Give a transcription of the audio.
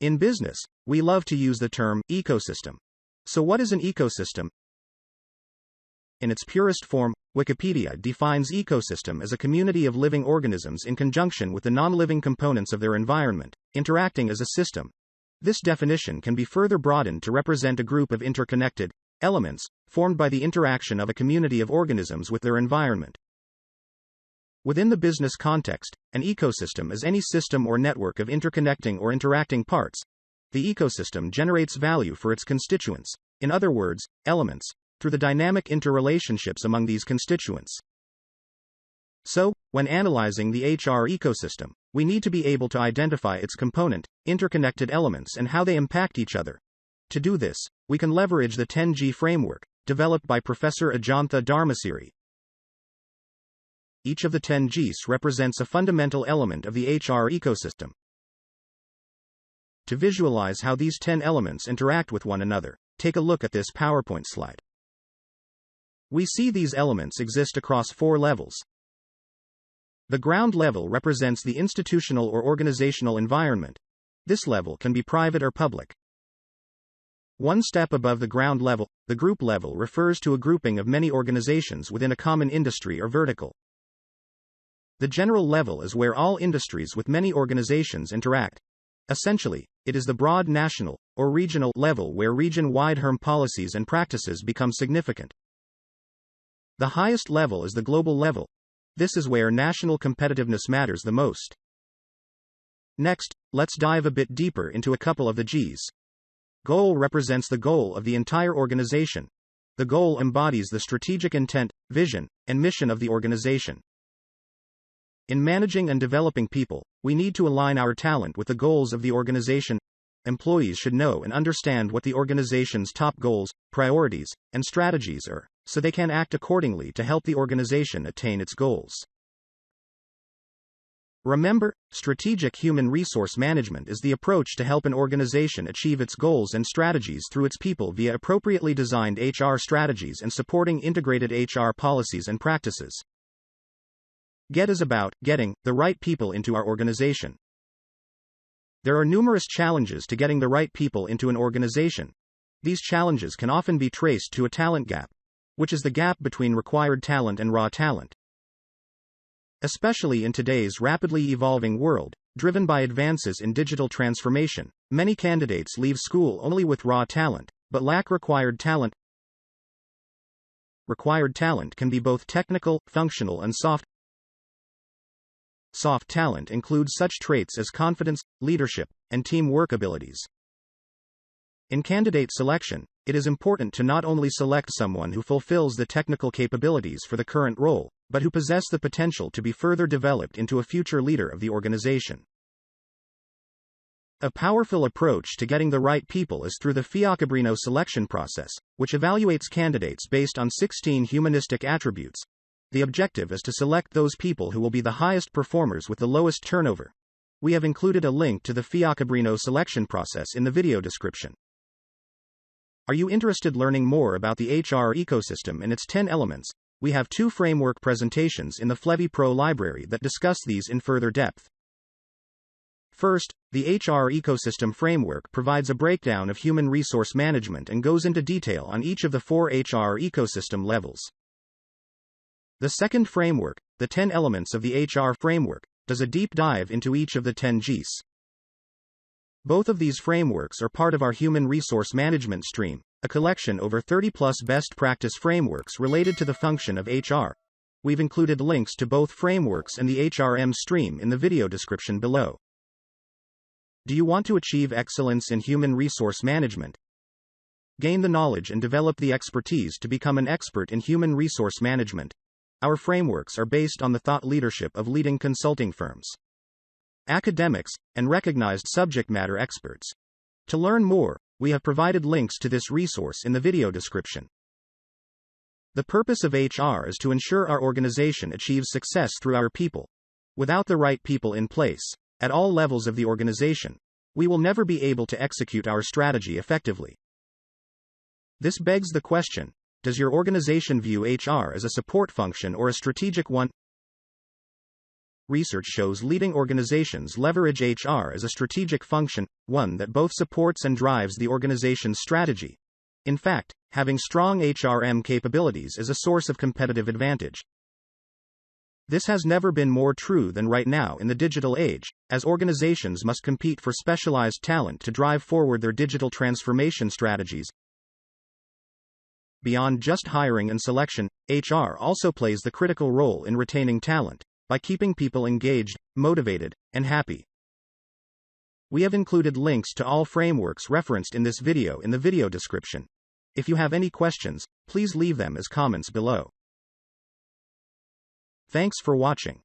In business, we love to use the term ecosystem. So what is an ecosystem? In its purest form, Wikipedia defines ecosystem as a community of living organisms in conjunction with the non-living components of their environment, interacting as a system. This definition can be further broadened to represent a group of interconnected elements formed by the interaction of a community of organisms with their environment. Within the business context, an ecosystem is any system or network of interconnecting or interacting parts. The ecosystem generates value for its constituents, in other words, elements, through the dynamic interrelationships among these constituents. So, when analyzing the HR ecosystem, we need to be able to identify its component, interconnected elements and how they impact each other. To do this, we can leverage the 10G framework, developed by Professor Ajantha Dharmasiri. Each of the 10 Gs represents a fundamental element of the HR ecosystem. To visualize how these 10 elements interact with one another, take a look at this PowerPoint slide. We see these elements exist across 4 levels. The ground level represents the institutional or organizational environment. This level can be private or public. One step above the ground level, the group level refers to a grouping of many organizations within a common industry or vertical. The general level is where all industries with many organizations interact. Essentially, it is the broad national, or regional, level where region-wide HRM policies and practices become significant. The highest level is the global level. This is where national competitiveness matters the most. Next, let's dive a bit deeper into a couple of the Gs. Goal represents the goal of the entire organization. The goal embodies the strategic intent, vision, and mission of the organization. In managing and developing people, we need to align our talent with the goals of the organization. Employees should know and understand what the organization's top goals, priorities, and strategies are, so they can act accordingly to help the organization attain its goals. Remember, strategic human resource management is the approach to help an organization achieve its goals and strategies through its people via appropriately designed HR strategies and supporting integrated HR policies and practices. GET is about getting the right people into our organization. There are numerous challenges to getting the right people into an organization. These challenges can often be traced to a talent gap, which is the gap between required talent and raw talent. Especially in today's rapidly evolving world, driven by advances in digital transformation, many candidates leave school only with raw talent, but lack required talent. Required talent can be both technical, functional, and soft. Soft talent includes such traits as confidence, leadership, and teamwork abilities. In candidate selection, it is important to not only select someone who fulfills the technical capabilities for the current role, but who possess the potential to be further developed into a future leader of the organization. A powerful approach to getting the right people is through the Fioccabrino selection process, which evaluates candidates based on 16 humanistic attributes. The objective is to select those people who will be the highest performers with the lowest turnover. We have included a link to the Fioccabrino selection process in the video description. Are you interested in learning more about the HR ecosystem and its 10 elements? We have 2 framework presentations in the Flevy Pro library that discuss these in further depth. First, the HR ecosystem framework provides a breakdown of human resource management and goes into detail on each of the 4 HR ecosystem levels. The second framework, the 10 elements of the HR framework, does a deep dive into each of the 10 Gs. Both of these frameworks are part of our human resource management stream, a collection over 30+ best practice frameworks related to the function of HR. We've included links to both frameworks and the HRM stream in the video description below. Do you want to achieve excellence in human resource management? Gain the knowledge and develop the expertise to become an expert in human resource management. Our frameworks are based on the thought leadership of leading consulting firms, academics, and recognized subject matter experts. To learn more, we have provided links to this resource in the video description. The purpose of HR is to ensure our organization achieves success through our people. Without the right people in place, at all levels of the organization, we will never be able to execute our strategy effectively. This begs the question: does your organization view HR as a support function or a strategic one? research shows leading organizations leverage HR as a strategic function, one that both supports and drives the organization's strategy. In fact, having strong HRM capabilities is a source of competitive advantage. This has never been more true than right now in the digital age, as organizations must compete for specialized talent to drive forward their digital transformation strategies. Beyond just hiring and selection, HR also plays the critical role in retaining talent, by keeping people engaged, motivated, and happy. We have included links to all frameworks referenced in this video in the video description. If you have any questions, please leave them as comments below. Thanks for watching.